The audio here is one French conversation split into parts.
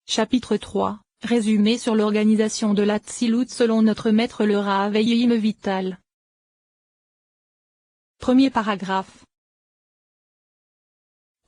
Chapitre 3, résumé sur l'organisation de l'Atsilut selon notre maître le Rav Chaim Vital. Premier paragraphe.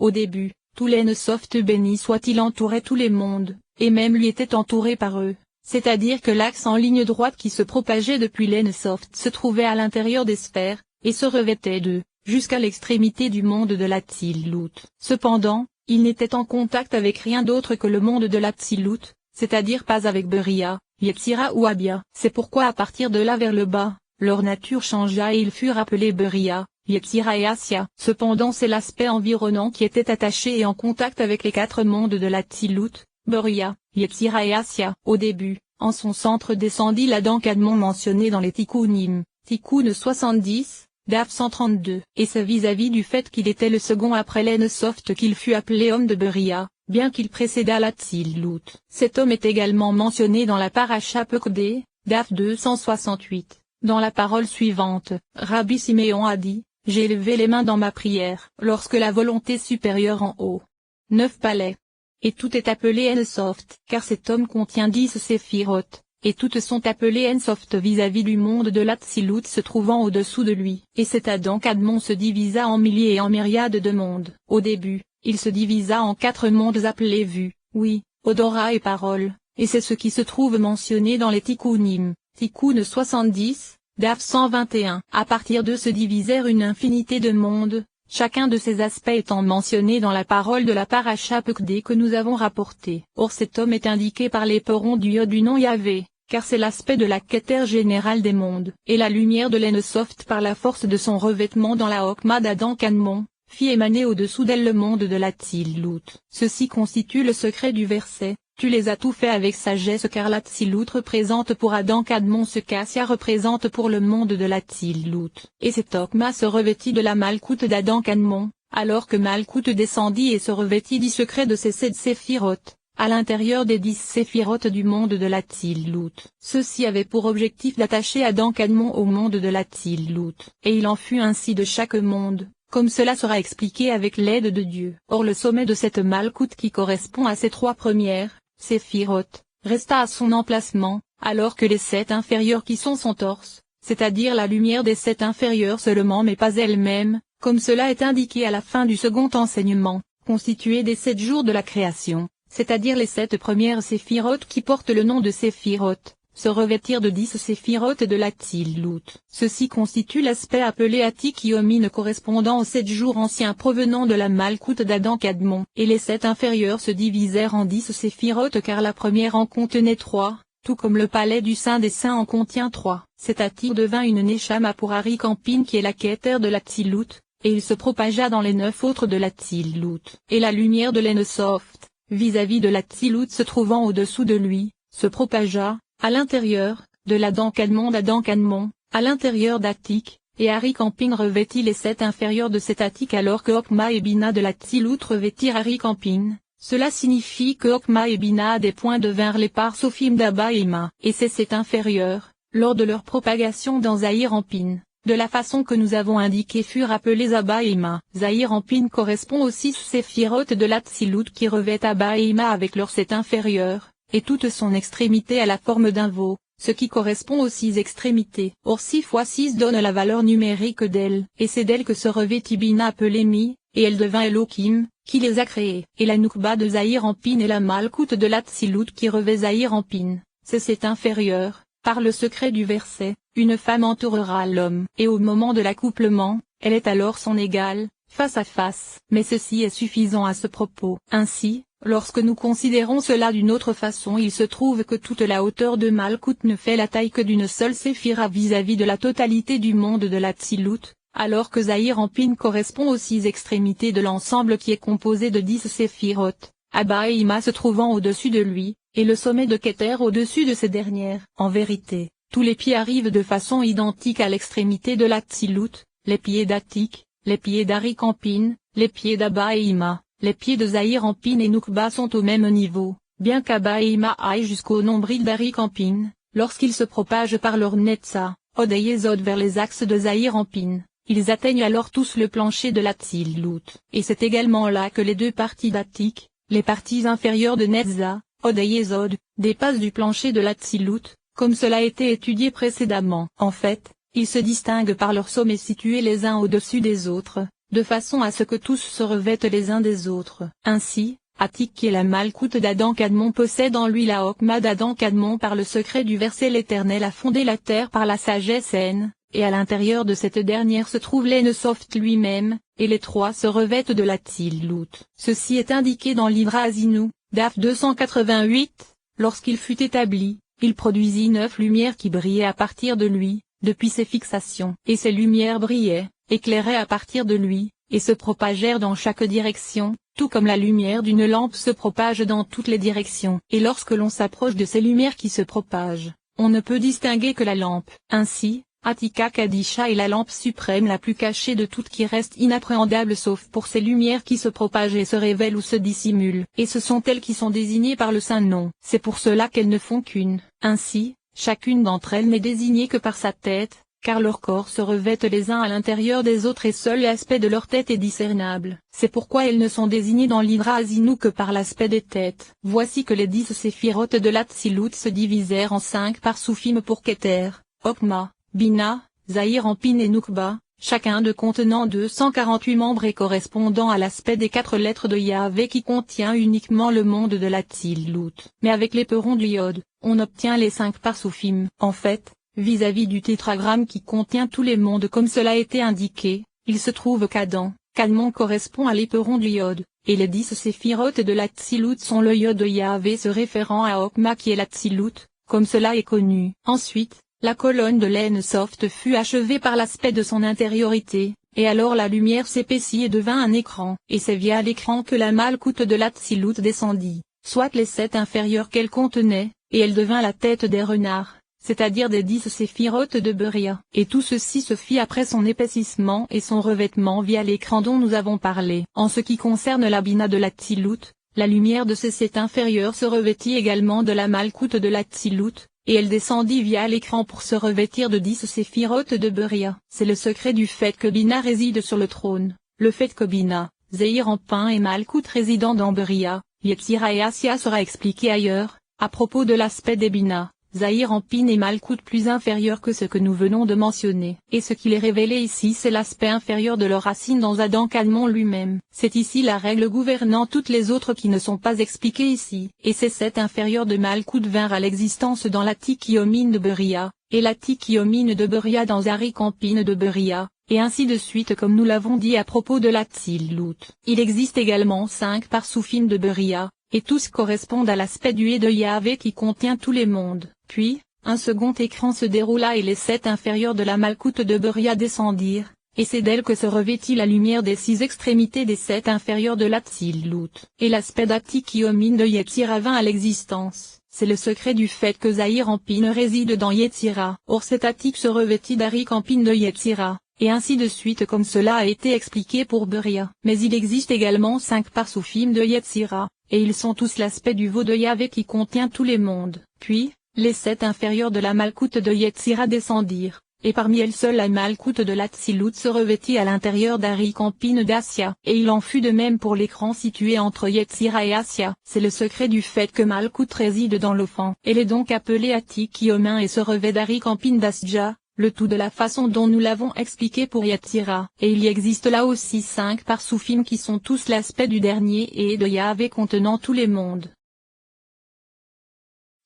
Au début, tout l'Ensoft béni soit-il entourait tous les mondes, et même lui était entouré par eux, c'est-à-dire que l'axe en ligne droite qui se propageait depuis l'Ensoft se trouvait à l'intérieur des sphères, et se revêtait d'eux, jusqu'à l'extrémité du monde de l'Atsilut. Cependant, il n'était en contact avec rien d'autre que le monde de l'Atsilut, c'est-à-dire pas avec Beria, Yetzira ou Abia. C'est pourquoi à partir de là vers le bas, leur nature changea et ils furent appelés Beria, Yetzira et Asya. Cependant c'est l'aspect environnant qui était attaché et en contact avec les quatre mondes de l'Atsilut, Beria, Yetzira et Asya. Au début, en son centre descendit l'Adam Kadmon mentionné dans les Tikkunim, Tikkun 70, Daf 132. Et c'est vis-à-vis du fait qu'il était le second après l'Ensoft qu'il fut appelé homme de Beria, bien qu'il précédât l'Atsilut. Cet homme est également mentionné dans la Parasha Pekudé, Daf 268. Dans la parole suivante, Rabbi Siméon a dit, « J'ai levé les mains dans ma prière, lorsque la volonté supérieure en haut. 9 palais. Et tout est appelé Ensoft, car cet homme contient 10 séphiroth. Et toutes sont appelées Ensoft vis-à-vis du monde de l'Atsilut se trouvant au-dessous de lui. Et cet Adam Kadmon se divisa en milliers et en myriades de mondes. Au début, il se divisa en 4 mondes appelés vue, oui, odorat et parole, et c'est ce qui se trouve mentionné dans les Tikkunim, Tikkun 70, Daf 121. À partir d'eux se divisèrent une infinité de mondes, chacun de ces aspects étant mentionné dans la parole de la Parasha Pekudé que nous avons rapportée. Or cet homme est indiqué par l'éperon du Yod du nom Yahvé, car c'est l'aspect de la Keter générale des mondes. Et la lumière de l'Ensoft par la force de son revêtement dans la Hokma d'Adam Kadmon, fit émaner au-dessous d'elle le monde de l'Atsilut. Ceci constitue le secret du verset. Tu les as tout fait avec sagesse car l'Atsilut représente pour Adam Kadmon ce qu'Asya représente pour le monde de l'Atsilut. Et cet Hokma se revêtit de la Malkout d'Adam Kadmon, alors que Malkout descendit et se revêtit du secret de ses 7 séphiroth, à l'intérieur des 10 séphiroth du monde de l'Atsilut. Ceci avait pour objectif d'attacher Adam Kadmon au monde de l'Atsilut. Et il en fut ainsi de chaque monde, comme cela sera expliqué avec l'aide de Dieu. Or le sommet de cette Malkout qui correspond à ces 3 premières, séphiroth, resta à son emplacement, alors que les 7 inférieures qui sont son torse, c'est-à-dire la lumière des 7 inférieures seulement mais pas elles-mêmes, comme cela est indiqué à la fin du second enseignement, constituées des 7 jours de la création, c'est-à-dire les 7 premières séphiroth qui portent le nom de séphiroth, se revêtir de 10 séphiroth de l'Atsilut. Ceci constitue l'aspect appelé Atik Yomine correspondant aux 7 jours anciens provenant de la Malkout d'Adam Kadmon. Et les 7 inférieures se divisèrent en 10 séphiroth car la première en contenait 3, tout comme le palais du Saint des Saints en contient 3. Cet Atik devint une Neshama pour Ari Kampin qui est la Keter de l'Atsilut, et il se propagea dans les 9 autres de l'Atsilut. Et la lumière de l'Ensoft, vis-à-vis de l'Atsilut se trouvant au-dessous de lui, se propagea, à l'intérieur, de l'Adam Kadmon d'Adam Kadmon, à l'intérieur d'Atik, et Ari Kampin revêtit les 7 inférieurs de cet Atik alors que Hokma et Bina de l'Atsilut revêtirent Ari Kampin. Cela signifie que Hokma et Bina à des points devinrent les parts sophim d'Abba et Ima. Et ces 7 inférieurs, lors de leur propagation dans Zahir Ampin, de la façon que nous avons indiqué furent appelés Abba et Ima. Zahir Ampin correspond aux 6 séphiroth de l'Atsilut qui revêtent Abba et Ima avec leurs 7 inférieurs, et toute son extrémité à la forme d'un veau, ce qui correspond aux 6 extrémités. Or 6 fois 6 donne la valeur numérique d'elle, et c'est d'elle que se revêtit Bina appelée Mi, et elle devint Elohim, qui les a créés. Et la Noukba de Zahir Ampin et la Malkout de l'Atsilut qui revêt Zahir Ampin, c'est cet inférieur, par le secret du verset, une femme entourera l'homme. Et au moment de l'accouplement, elle est alors son égale, face à face. Mais ceci est suffisant à ce propos. Ainsi, lorsque nous considérons cela d'une autre façon il se trouve que toute la hauteur de Malkout ne fait la taille que d'une seule séphira vis-à-vis de la totalité du monde de l'Atsilut, alors que Zahir Ampin correspond aux 6 extrémités de l'ensemble qui est composé de 10 séphiroth, Abba et Ima se trouvant au-dessus de lui, et le sommet de Keter au-dessus de ces dernières. En vérité, tous les pieds arrivent de façon identique à l'extrémité de l'Atsilut, les pieds d'Atik, les pieds d'Ari Kampin, les pieds d'Abba et Ima. Les pieds de Zahir Ampin et Noukba sont au même niveau, bien qu'Abba et Ima aillent jusqu'au nombril d'Ari Kampin, lorsqu'ils se propagent par leur Netza, Od et Yesod vers les axes de Zahir Ampin, ils atteignent alors tous le plancher de l'Atsilut. Et c'est également là que les 2 parties d'Atik, les parties inférieures de Netza, Od et Yesod, dépasse du plancher de l'Atsilut, comme cela a été étudié précédemment. En fait, ils se distinguent par leur sommet situé les uns au-dessus des autres, de façon à ce que tous se revêtent les uns des autres. Ainsi, Atik qui est la Malkout d'Adam Kadmon possède en lui la Hokma d'Adam Kadmon par le secret du verset l'Éternel a fondé la terre par la sagesse N, et à l'intérieur de cette dernière se trouve l'Ensoft lui-même, et les trois se revêtent de l'Atsilut. Ceci est indiqué dans l'Ivra Azinu, DAF 288, lorsqu'il fut établi, il produisit 9 lumières qui brillaient à partir de lui, depuis ses fixations. Et ces lumières brillaient, éclairaient à partir de lui, et se propagèrent dans chaque direction, tout comme la lumière d'une lampe se propage dans toutes les directions. Et lorsque l'on s'approche de ces lumières qui se propagent, on ne peut distinguer que la lampe. Ainsi, Atika Kadisha est la lampe suprême la plus cachée de toutes qui reste inappréhendable sauf pour ces lumières qui se propagent et se révèlent ou se dissimulent. Et ce sont elles qui sont désignées par le saint nom. C'est pour cela qu'elles ne font qu'une. Ainsi, chacune d'entre elles n'est désignée que par sa tête, car leurs corps se revêtent les uns à l'intérieur des autres et seul l'aspect de leur tête est discernable. C'est pourquoi elles ne sont désignées dans l'Ivra Azinu que par l'aspect des têtes. Voici que les 10 séphirotes de l'Atsilut se divisèrent en 5 par Soufim pour Keter, Hokma, Bina, Zahir Anpin et Nukba, chacun de contenant 248 membres et correspondant à l'aspect des 4 lettres de Yahvé qui contient uniquement le monde de l'Atsilut. Mais avec l'éperon du Yod, on obtient les 5 par Soufim. En fait, vis-à-vis du tétragramme qui contient tous les mondes comme cela a été indiqué, il se trouve qu'Adam, Kadmon correspond à l'éperon du Yod, et les 10 séphirotes de l'Atsilut sont le Yod de Yahvé se référant à Hokma qui est l'Atsilut, comme cela est connu. Ensuite, la colonne de l'Ensoft fut achevée par l'aspect de son intériorité, et alors la lumière s'épaissit et devint un écran. Et c'est via l'écran que la Malkout de l'Atsilut descendit, soit les 7 inférieures qu'elle contenait, et elle devint la tête des renards, c'est-à-dire des 10 séphirotes de Beria. Et tout ceci se fit après son épaississement et son revêtement via l'écran dont nous avons parlé. En ce qui concerne la Bina de l'Atsilut, la lumière de ces 7 inférieures se revêtit également de la Malkout de l'Atsilut, et elle descendit via l'écran pour se revêtir de 10 séphirotes de Beria. C'est le secret du fait que Bina réside sur le trône, le fait que Bina, Zéhir Anpin et Malkout résidant dans Beria, Yetzira et Assia sera expliqué ailleurs, à propos de l'aspect des Bina, Zahir Anpin et Malkout plus inférieurs que ce que nous venons de mentionner. Et ce qu'il est révélé ici c'est l'aspect inférieur de leur racine dans Adam Kadmon lui-même. C'est ici la règle gouvernant toutes les autres qui ne sont pas expliquées ici. Et ces 7 inférieurs de Malkout vinrent à l'existence dans l'Atikiomine de Beria, et l'Atikiomine de Beria dans Zarik Anpin de Beria, et ainsi de suite comme nous l'avons dit à propos de l'Atsilut. Il existe également 5 par Soufim de Beria, et tous correspondent à l'aspect du Et de Yahvé qui contient tous les mondes. Puis, un second écran se déroula et les 7 inférieurs de la Malkout de Beria descendirent, et c'est d'elle que se revêtit la lumière des 6 extrémités des 7 inférieurs de l'Atsilut. Et l'aspect d'Atikiomine de Yetzira vint à l'existence. C'est le secret du fait que Zahir Anpin réside dans Yetzira. Or cet Atik se revêtit d'Arik Anpin de Yetzira, et ainsi de suite comme cela a été expliqué pour Beria. Mais il existe également 5 par Soufim de Yetzira, et ils sont tous l'aspect du veau de Yahvé qui contient tous les mondes. Puis, les 7 inférieurs de la Malkout de Yetzira descendirent, et parmi elles seule la Malkout de l'Atsilut se revêtit à l'intérieur d'Arik Anpin d'Assia. Et il en fut de même pour l'écran situé entre Yetzira et Assia. C'est le secret du fait que Malkout réside dans l'Ophan. Elle est donc appelée Atikiomin et se revêt d'Arik Anpin d'Asja, le tout de la façon dont nous l'avons expliqué pour Yetzira. Et il y existe là aussi 5 par Soufim qui sont tous l'aspect du dernier et de Yahvé contenant tous les mondes.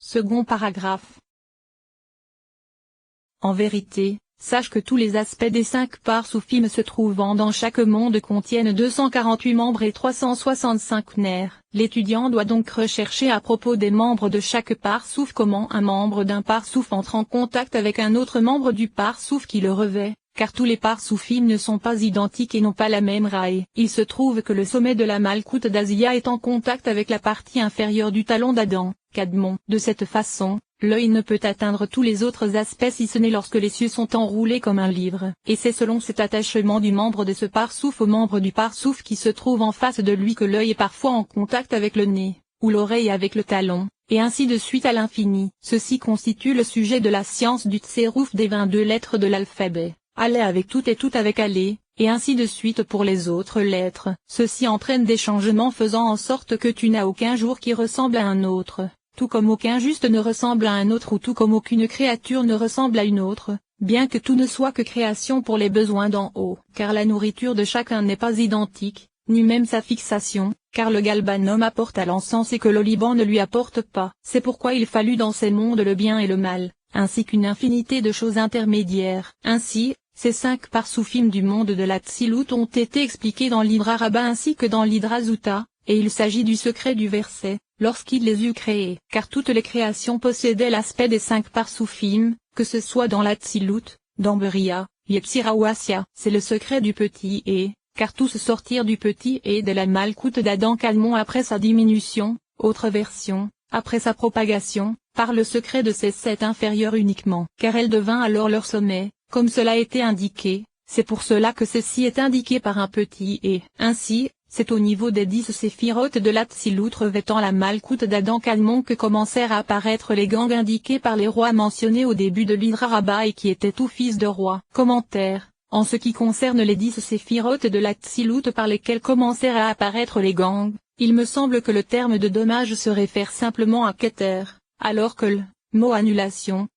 Second paragraphe. En vérité, sache que tous les aspects des 5 par Soufim se trouvant dans chaque monde contiennent 248 membres et 365 nerfs. L'étudiant doit donc rechercher à propos des membres de chaque par Souf comment un membre d'un par Souf entre en contact avec un autre membre du par Souf qui le revêt, car tous les par Soufim ne sont pas identiques et n'ont pas la même raï. Il se trouve que le sommet de la Malkout d'Azia est en contact avec la partie inférieure du talon d'Adam, Kadmon. De cette façon, l'œil ne peut atteindre tous les autres aspects si ce n'est lorsque les cieux sont enroulés comme un livre. Et c'est selon cet attachement du membre de ce par-souf au membre du par-souf qui se trouve en face de lui que l'œil est parfois en contact avec le nez, ou l'oreille avec le talon, et ainsi de suite à l'infini. Ceci constitue le sujet de la science du tsérouf des 22 lettres de l'alphabet. Allez avec tout et tout avec allez, et ainsi de suite pour les autres lettres. Ceci entraîne des changements faisant en sorte que tu n'as aucun jour qui ressemble à un autre, tout comme aucun juste ne ressemble à un autre ou tout comme aucune créature ne ressemble à une autre, bien que tout ne soit que création pour les besoins d'en haut. Car la nourriture de chacun n'est pas identique, ni même sa fixation, car le galbanum apporte à l'encens et que l'oliban ne lui apporte pas. C'est pourquoi il fallut dans ces mondes le bien et le mal, ainsi qu'une infinité de choses intermédiaires. Ainsi, ces 5 parsoufim du monde de l'Atsilut ont été expliqués dans l'Hydra Rabba ainsi que dans l'Hydra Zuta, et il s'agit du secret du verset, lorsqu'il les eut créés. Car toutes les créations possédaient l'aspect des 5 parsoufim, que ce soit dans l'Atsilut, dans Beria, Yetzira ou Asya. C'est le secret du petit et, car tous sortirent du petit et de la Malkout d'Adam Kadmon après sa diminution, autre version, après sa propagation, par le secret de ces 7 inférieurs uniquement. Car elle devint alors leur sommet, comme cela a été indiqué, c'est pour cela que ceci est indiqué par un petit et. Ainsi, c'est au niveau des 10 séphirotes de l'Atsilut revêtant la Malkout d'Adam Kadmon que commencèrent à apparaître les gangs indiqués par les rois mentionnés au début de l'Hydra Rabba et qui étaient tous fils de rois. Commentaire. En ce qui concerne les 10 séphirotes de l'Atsilut par lesquels commencèrent à apparaître les gangs, il me semble que le terme de dommage se réfère simplement à Keter, alors que le mot annulation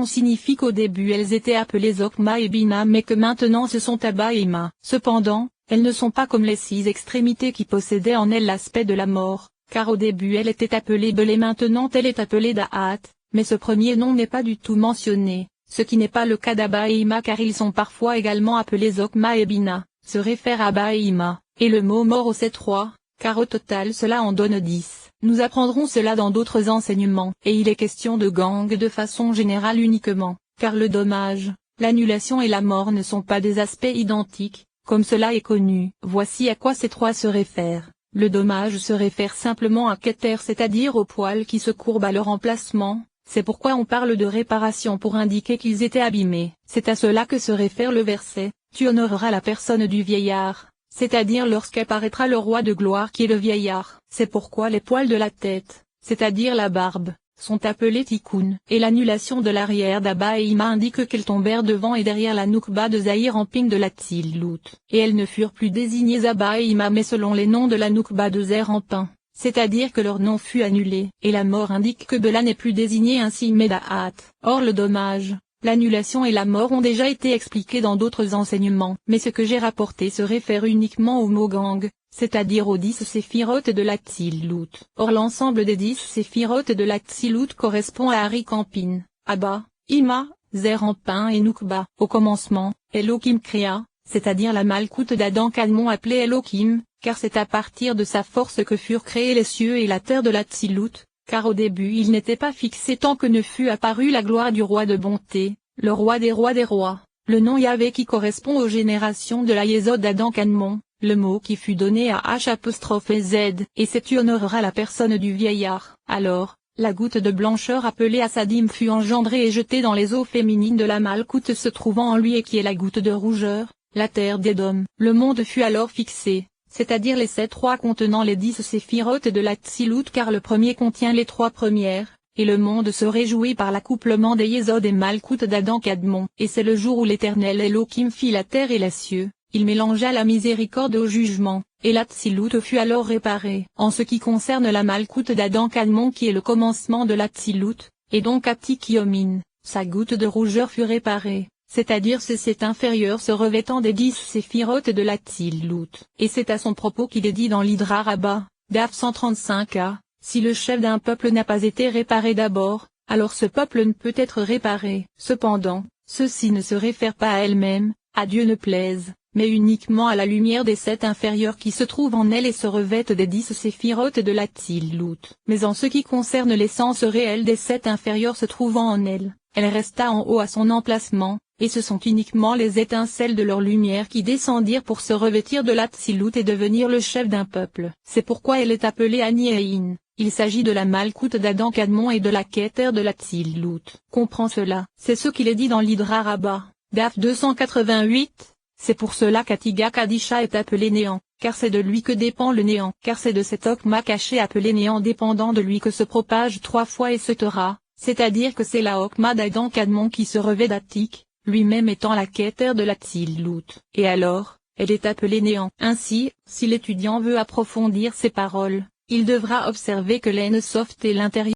signifie qu'au début elles étaient appelées Okma et Bina mais que maintenant ce sont Abba et Ima. Cependant, elles ne sont pas comme les 6 extrémités qui possédaient en elles l'aspect de la mort, car au début elle était appelée Bel et maintenant elle est appelée Da'at, mais ce premier nom n'est pas du tout mentionné, ce qui n'est pas le cas d'Abba et Ima car ils sont parfois également appelés Okma et Bina, se réfère à Abba et Ima, et le mot mort au 7-3, car au total cela en donne 10. Nous apprendrons cela dans d'autres enseignements, et il est question de gang de façon générale uniquement, car le dommage, l'annulation et la mort ne sont pas des aspects identiques, comme cela est connu. Voici à quoi ces 3 se réfèrent. Le dommage se réfère simplement à Keter c'est-à-dire aux poils qui se courbent à leur emplacement, c'est pourquoi on parle de réparation pour indiquer qu'ils étaient abîmés. C'est à cela que se réfère le verset, tu honoreras la personne du vieillard. C'est-à-dire lorsqu'apparaîtra le roi de gloire qui est le vieillard. C'est pourquoi les poils de la tête, c'est-à-dire la barbe, sont appelés tikkun. Et l'annulation de l'arrière d'Abba et Ima indique qu'elles tombèrent devant et derrière la Noukba de Zahir en ping de l'Atsilut. Et elles ne furent plus désignées Abba et Ima mais selon les noms de la Noukba de Zahir en ping, c'est-à-dire que leur nom fut annulé. Et la mort indique que Bela n'est plus désignée ainsi mais Da'at. Or le dommage, l'annulation et la mort ont déjà été expliqués dans d'autres enseignements, mais ce que j'ai rapporté se réfère uniquement au mot gang, c'est-à-dire aux 10 séphirotes de l'Atsilut. Or l'ensemble des 10 séphirotes de l'Atsilut correspond à Ari Kampin, Abba, Ima, Zer Ampin et Noukba. Au commencement, Elohim créa, c'est-à-dire la Malkout d'Adam Kadmon appelée Elohim, car c'est à partir de sa force que furent créés les cieux et la terre de l'Atsilut. Car au début il n'était pas fixé tant que ne fut apparue la gloire du roi de bonté, le roi des rois, le nom Yahvé qui correspond aux générations de la Yésod d'Adam Kadmon, le mot qui fut donné à H'-Z, et c'est tu honoreras la personne du vieillard. Alors, la goutte de blancheur appelée Assadim fut engendrée et jetée dans les eaux féminines de la Malkout se trouvant en lui et qui est la goutte de rougeur, la terre d'Édom. Le monde fut alors fixé, c'est-à-dire les 7 rois contenant les 10 séphirotes de l'Atsilut car le premier contient les 3 premières, et le monde se réjouit par l'accouplement des Yésod et Malkout d'Adam Kadmon. Et c'est le jour où l'Éternel Elohim fit la terre et les cieux, il mélangea la miséricorde au jugement, et l'Atsilut fut alors réparé. En ce qui concerne la Malkout d'Adam Kadmon qui est le commencement de l'Atsilut, et donc Atikiomin, sa goutte de rougeur fut réparée. C'est-à-dire c'est cet inférieur se revêtant des 10 séphirotes de l'Atsilut. Et c'est à son propos qu'il est dit dans l'Hydra Rabba, Daf 135a, si le chef d'un peuple n'a pas été réparé d'abord, alors ce peuple ne peut être réparé. Cependant, ceci ne se réfère pas à elle-même, à Dieu ne plaise, mais uniquement à la lumière des 7 inférieurs qui se trouvent en elle et se revêtent des 10 séphirotes de l'Atsilut. Mais en ce qui concerne l'essence réelle des 7 inférieurs se trouvant en elle, elle resta en haut à son emplacement, et ce sont uniquement les étincelles de leur lumière qui descendirent pour se revêtir de l'Atsilut et devenir le chef d'un peuple. C'est pourquoi elle est appelée Ani-Ein. Il s'agit de la Malkout d'Adam Kadmon et de la Keter de l'Atsilut. Comprends cela. C'est ce qu'il est dit dans l'Hydra Rabba, Daf 288. C'est pour cela qu'Atiga Kadisha est appelé néant, car c'est de lui que dépend le néant. Car c'est de cet Okma caché appelé néant dépendant de lui que se propage 3 fois et se Torah, c'est-à-dire que c'est la Okma d'Adam Kadmon qui se revêt d'Atik, lui-même étant la Keter de l'Atzilut. Et alors, elle est appelée néant. Ainsi, si l'étudiant veut approfondir ces paroles, il devra observer que l'En Sof est l'intérieur